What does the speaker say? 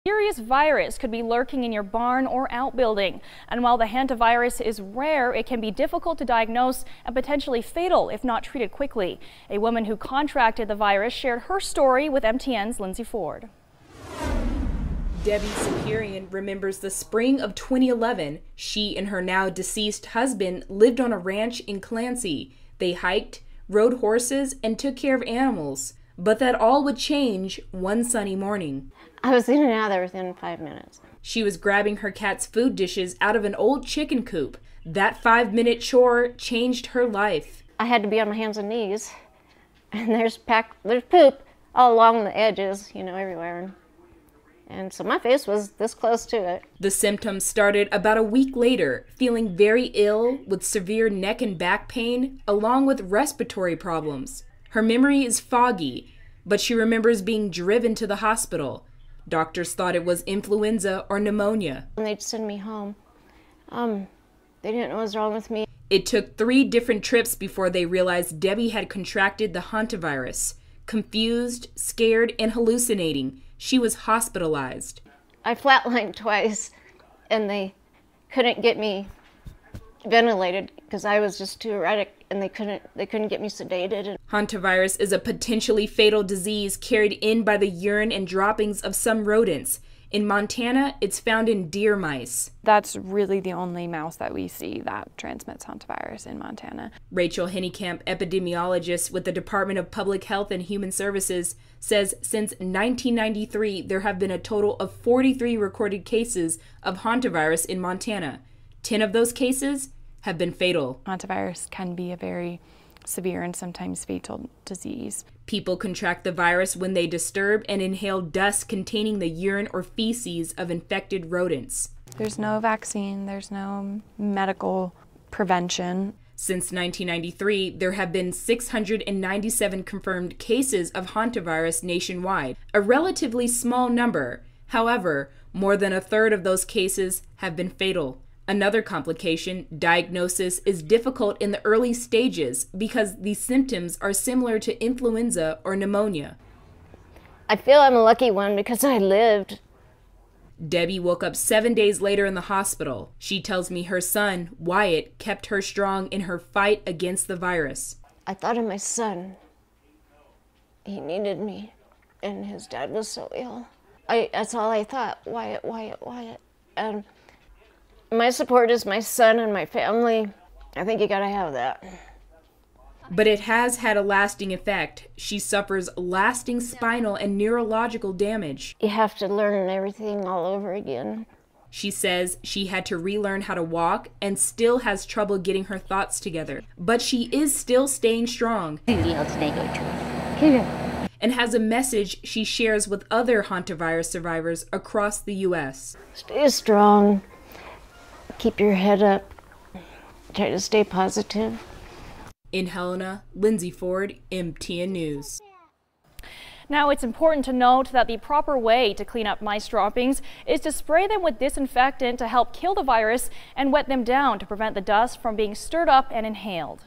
Serious virus could be lurking in your barn or outbuilding. And while the hantavirus is rare, it can be difficult to diagnose and potentially fatal if not treated quickly. A woman who contracted the virus shared her story with MTN's Lindsay Ford. Debbie Superian remembers the spring of 2011. She and her now deceased husband lived on a ranch in Clancy. They hiked, rode horses, and took care of animals. But that all would change one sunny morning. I was in and out there within 5 minutes. She was grabbing her cat's food dishes out of an old chicken coop. That 5-minute chore changed her life. I had to be on my hands and knees, and there's poop all along the edges, everywhere. And so my face was this close to it. The symptoms started about a week later, feeling very ill with severe neck and back pain, along with respiratory problems. Her memory is foggy, but she remembers being driven to the hospital. Doctors thought it was influenza or pneumonia. And they'd send me home. They didn't know what was wrong with me. It took 3 different trips before they realized Debbie had contracted the hantavirus. Confused, scared, and hallucinating, she was hospitalized. I flatlined twice, and they couldn't get me ventilated because I was just too erratic, and they couldn't get me sedated. Hantavirus is a potentially fatal disease carried in by the urine and droppings of some rodents. In Montana, it's found in deer mice. That's really the only mouse that we see that transmits hantavirus in Montana. Rachel Hennekamp, epidemiologist with the Department of Public Health and Human Services, says since 1993, there have been a total of 43 recorded cases of hantavirus in Montana. 10 of those cases have been fatal. Hantavirus can be a very severe and sometimes fatal disease. People contract the virus when they disturb and inhale dust containing the urine or feces of infected rodents. There's no vaccine, there's no medical prevention. Since 1993, there have been 697 confirmed cases of hantavirus nationwide, a relatively small number. However, more than a third of those cases have been fatal. Another complication, diagnosis, is difficult in the early stages because these symptoms are similar to influenza or pneumonia. I feel I'm a lucky one because I lived. Debbie woke up 7 days later in the hospital. She tells me her son, Wyatt, kept her strong in her fight against the virus. I thought of my son. He needed me, and his dad was so ill. That's all I thought, Wyatt, Wyatt, Wyatt. And my support is my son and my family. I think you gotta have that. But it has had a lasting effect. She suffers lasting spinal and neurological damage. You have to learn everything all over again. She says she had to relearn how to walk and still has trouble getting her thoughts together. But she is still staying strong. And has a message she shares with other hantavirus survivors across the U.S. Stay strong. Keep your head up. Try to stay positive. In Helena, Lindsay Ford, MTN News. Now, it's important to note that the proper way to clean up mice droppings is to spray them with disinfectant to help kill the virus and wet them down to prevent the dust from being stirred up and inhaled.